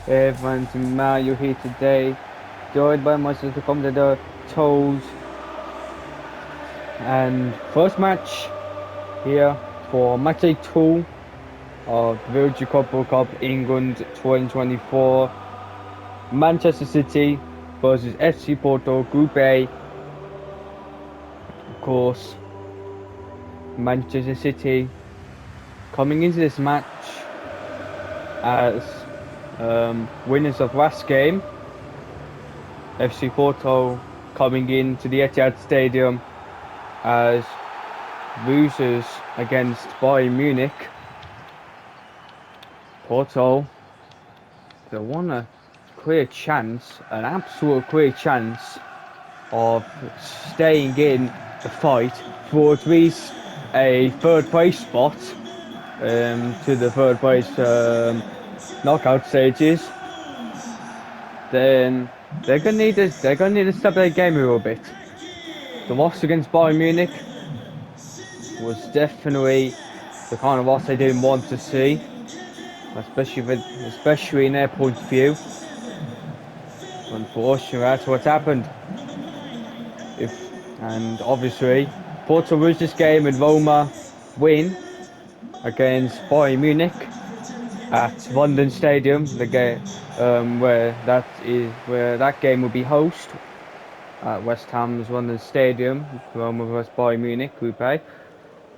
Hey everyone, it's Mario here today, joined by myself to come to the toes and first match here for Matchday 2 of the VillagerClubWorldCupEngland 2024. Manchester City versus FC Porto, Group A. Of course, Manchester City coming into this match as winners of last game. FC Porto coming into the Etihad Stadium as losers against Bayern Munich. Porto, they won a clear chance, an absolute clear chance of staying in the fight for at least a third place spot to the third place knockout stages. Then they're gonna need to step their game a little bit. The loss against Bayern Munich was definitely the kind of loss they didn't want to see, especially in their point of view. Unfortunately, that's what's happened. And obviously, Porto lose this game and Roma win against Bayern Munich at London Stadium, the game where that game will be host at West Ham's London Stadium, Roma vs Bayern Munich, Group A.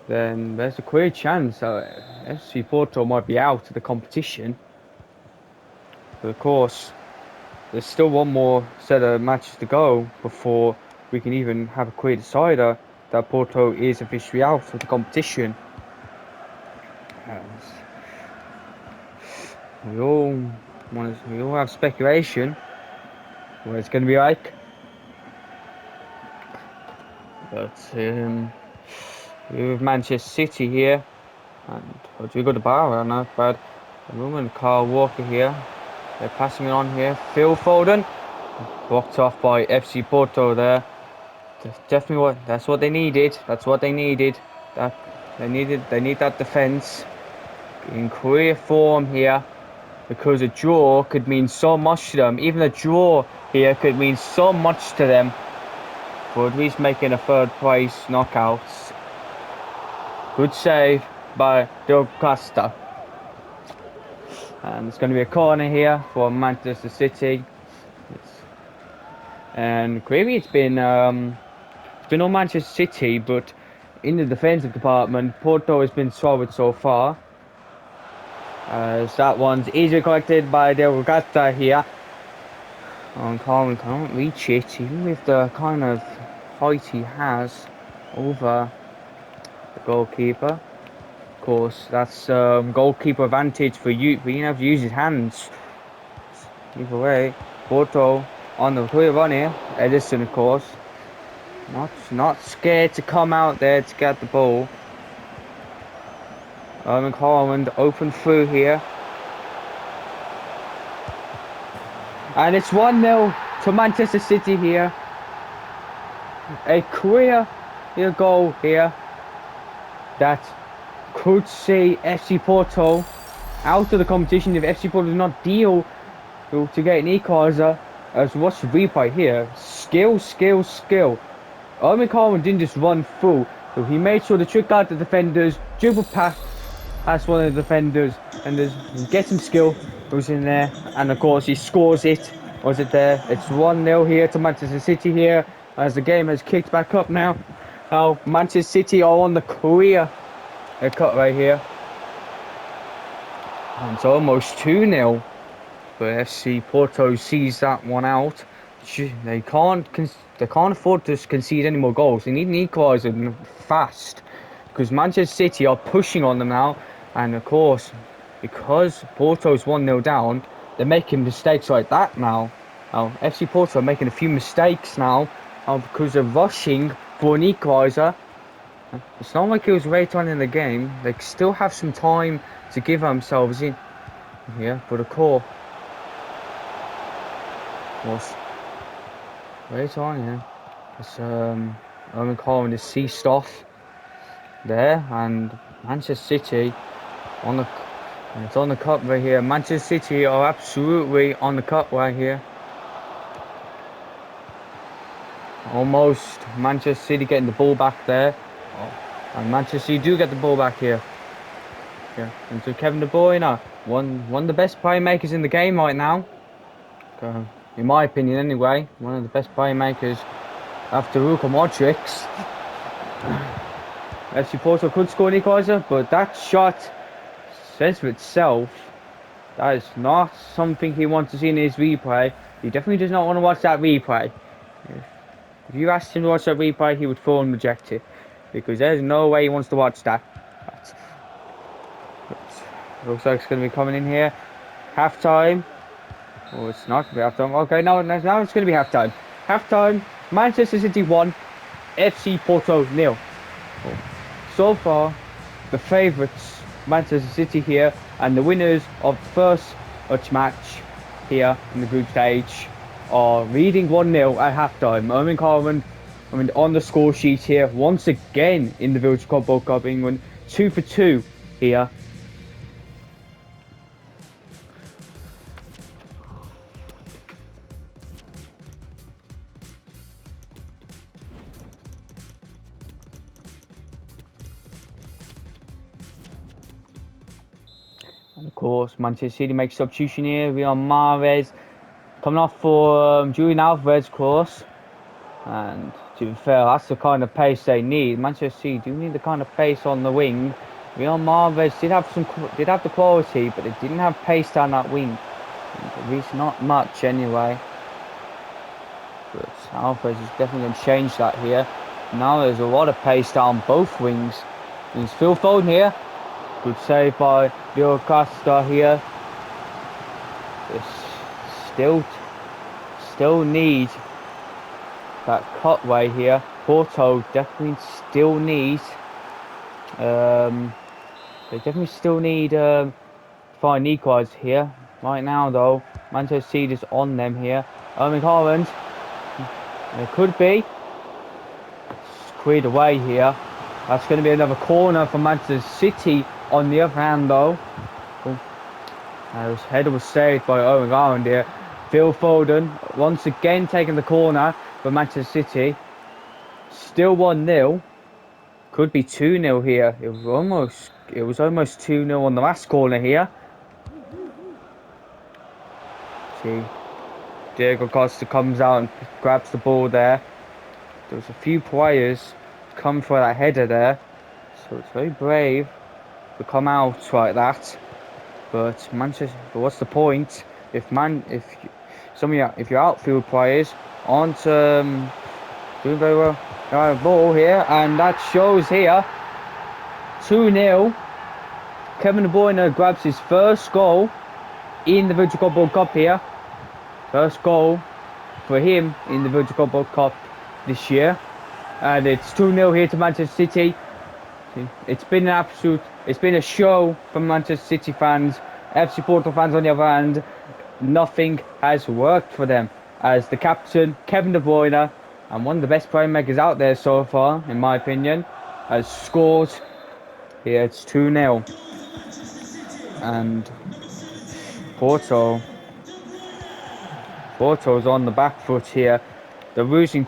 Then there's a clear chance that FC Porto might be out of the competition. But of course, there's still one more set of matches to go before we can even have a clear decider that Porto is officially out of the competition. We all have speculation what it's going to be like, but we have Manchester City here, and we got the bar on that, but the moment Carl Walker here, they're passing it on here. Phil Foden blocked off by FC Porto there. Definitely that's what they needed. That's what they needed. They need that defense in clear form here, because a draw could mean so much to them. Even a draw here could mean so much to them for at least making a third place knockouts. Good save by Del Costa. And it's going to be a corner here for Manchester City. And clearly it's been on Manchester City, but in the defensive department, Porto has been solid so far. As that one's easily collected by Del Costa here. And Carlin can't reach it, even with the kind of height he has over the goalkeeper. Of course, that's goalkeeper advantage for you, but you have to use his hands. Either way, Porto on the clear run here. Edison, of course, not scared to come out there to get the ball. Holland open through here. And it's 1-0 to Manchester City here. A clear goal here that could see FC Porto out of the competition if FC Porto does not deal to get an equaliser. As watch the replay here. Skill. Owen Coleman didn't just run through, so he made sure to trick out the defenders, dribble past one of the defenders, and get some skill. Was in there, and of course he scores it. Was it there? It's 1-0 here to Manchester City here, as the game has kicked back up now. Now Manchester City are on the clear cut right here, and it's almost 2-0. But FC Porto sees that one out. They can't afford to concede any more goals. They need an equaliser fast, because Manchester City are pushing on them now, and of course, because Porto's 1-0 down, they're making mistakes like that now. FC Porto are making a few mistakes now because they're rushing for an equaliser. It's not like it was late on in the game. They still have some time to give themselves in here, but of course, late on here. It's Owen Coleman is ceased off there, and Manchester City on the And it's on the cup right here. Manchester City are absolutely on the cup right here. Almost Manchester City getting the ball back there. Oh, and Manchester City do get the ball back here. Yeah, into Kevin De Bruyne, one of the best playmakers in the game right now. In my opinion, anyway, one of the best playmakers after Luka Modric. FC Porto could score an equaliser, but that shot says for itself. That is not something he wants to see in his replay. He definitely does not want to watch that replay. If you asked him to watch that replay, he would fall and reject it. Because there's no way he wants to watch that. But looks like it's going to be coming in here. Half time. Oh, it's not going to be half time. Okay, now it's going to be half time. Half time. Manchester City 1. FC Porto 0. Oh. So far, the favourites, Manchester City here, and the winners of the first match here in the group stage are leading 1-0 at half-time. Erling Haaland, on the score sheet here, once again in the VillagerClubWorldCupEngland, 2 for 2 here. And of course, Manchester City makes substitution here. Riyad Mahrez coming off for Julian Alvarez, of course. And to be fair, that's the kind of pace they need. Manchester City do need the kind of pace on the wing. Riyad Mahrez did have the quality, but it didn't have pace down that wing. At least not much, anyway. But Alvarez is definitely going to change that here. Now there's a lot of pace down both wings. There's Phil Foden here. Good save by Leo Costa here. Still need that cutway here. Porto definitely still need. They definitely still need find equalize here. Right now though, Manchester City is on them here. Erling Haaland. It could be. It's cleared away here. That's going to be another corner for Manchester City. On the other hand though, his header was saved by Erling Haaland here. Phil Foden once again taking the corner for Manchester City. Still 1-0. Could be 2-0 here. It was almost 2-0 on the last corner here. See, Diego Costa comes out and grabs the ball there. There was a few players come for that header there, so it's very brave to come out like that. But what's the point if your outfield players aren't doing very well? Ball here, and that shows here. 2-0. Kevin De Bruyne grabs his first goal in the VillagerClub World Cup here. First goal for him in the VillagerClub World Cup this year, and it's 2-0 here to Manchester City. It's been a show from Manchester City fans. FC Porto fans, on the other hand, nothing has worked for them, as the captain, Kevin De Bruyne, and one of the best playmakers out there so far, in my opinion, has scored. Here it's 2-0. And Porto's on the back foot here. They're losing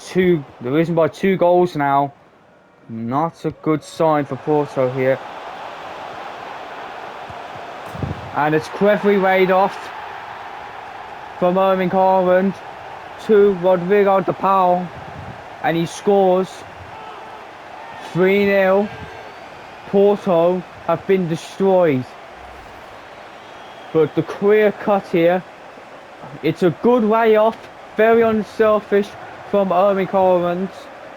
by 2 goals now. Not a good sign for Porto here. And it's cleverly laid off from Erling Haaland to Rodrigo de Paul, and he scores. 3-0. Porto have been destroyed. But the clear cut here, it's a good layoff, very unselfish from Erling Haaland,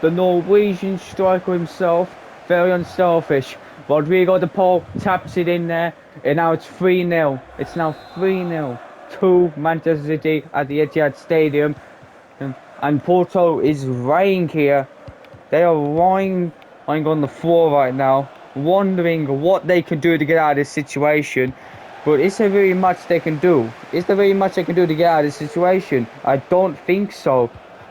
the Norwegian striker himself, very unselfish. Rodrigo de Paul taps it in there, and now it's 3-0. It's now 3-0 to Manchester City at the Etihad Stadium. And Porto is lying here. They are lying on the floor right now, wondering what they can do to get out of this situation. But is there really much they can do? Is there really much they can do to get out of this situation? I don't think so.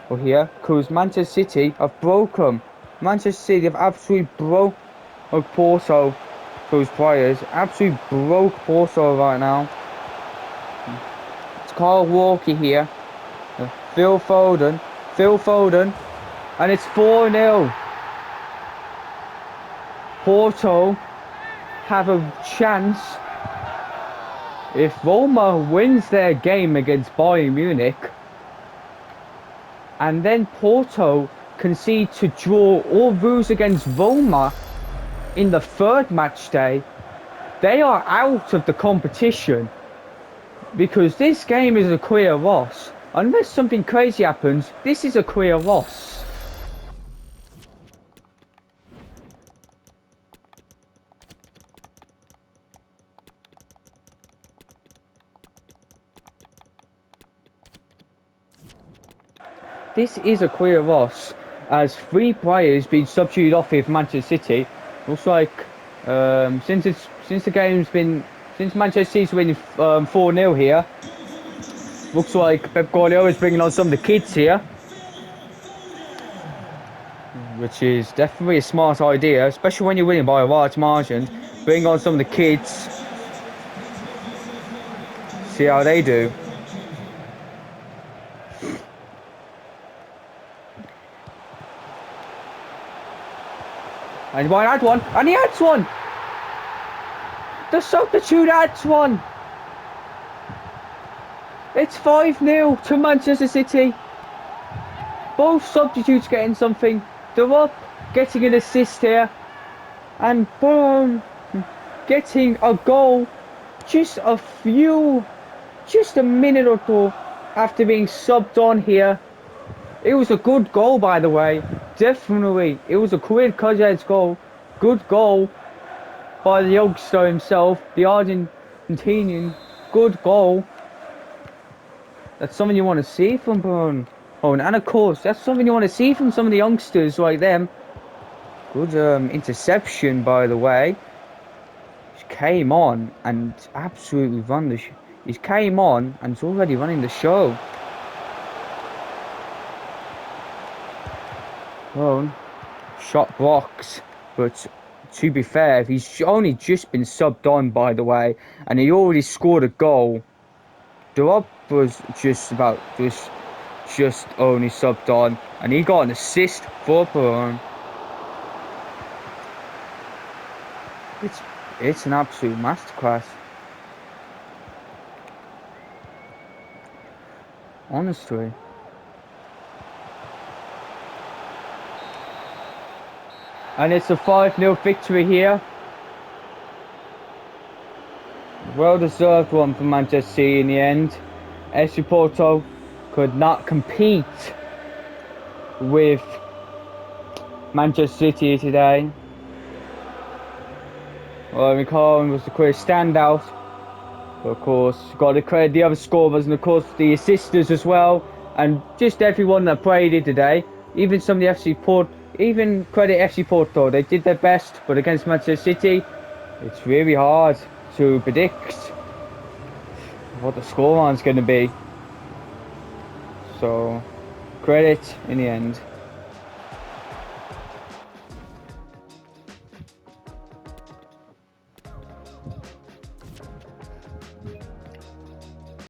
Well, here, because Manchester City have broken. Manchester City have absolutely broke Porto. those players. Absolutely broke Porto right now. It's Kyle Walker here. Phil Foden. And it's 4-0. Porto have a chance. If Roma wins their game against Bayern Munich, and then Porto concede to draw or lose against Roma in the third match day, they are out of the competition, because this game is a clear loss. Unless something crazy happens, this is a clear loss. This is a clear loss, as 3 players being substituted off here for Manchester City. Looks like since Manchester City's winning 4-0 here, looks like Pep Guardiola is bringing on some of the kids here, which is definitely a smart idea, especially when you're winning by a large margin. Bring on some of the kids, see how they do. And he might add one, and he adds one! The substitute adds one! It's 5-0 to Manchester City. Both substitutes getting something. They're up, getting an assist here. And boom, getting a goal just a minute or two after being subbed on here. It was a good goal, by the way. Definitely. It was a clear Cudgehead's goal. Good goal by the youngster himself, the Argentinian. Good goal. That's something you want to see from Bruno. And of course, that's something you want to see from some of the youngsters like them. Good interception, by the way. He came on and absolutely run the he came on and is already running the show. Well, shot blocks, but to be fair, he's only just been subbed on, by the way, and he already scored a goal. Diop was just only subbed on, and he got an assist for Peron. It's an absolute masterclass. Honestly. And it's a 5-0 victory here. Well deserved one for Manchester City in the end. FC Porto could not compete with Manchester City today. Well, McCollum was the clear standout. But of course, got to credit the other scorers and of course the assisters as well. And just everyone that played it today. Even some of the FC Porto. Even credit FC Porto, they did their best, but against Manchester City, it's really hard to predict what the scoreline's going to be. So, credit in the end.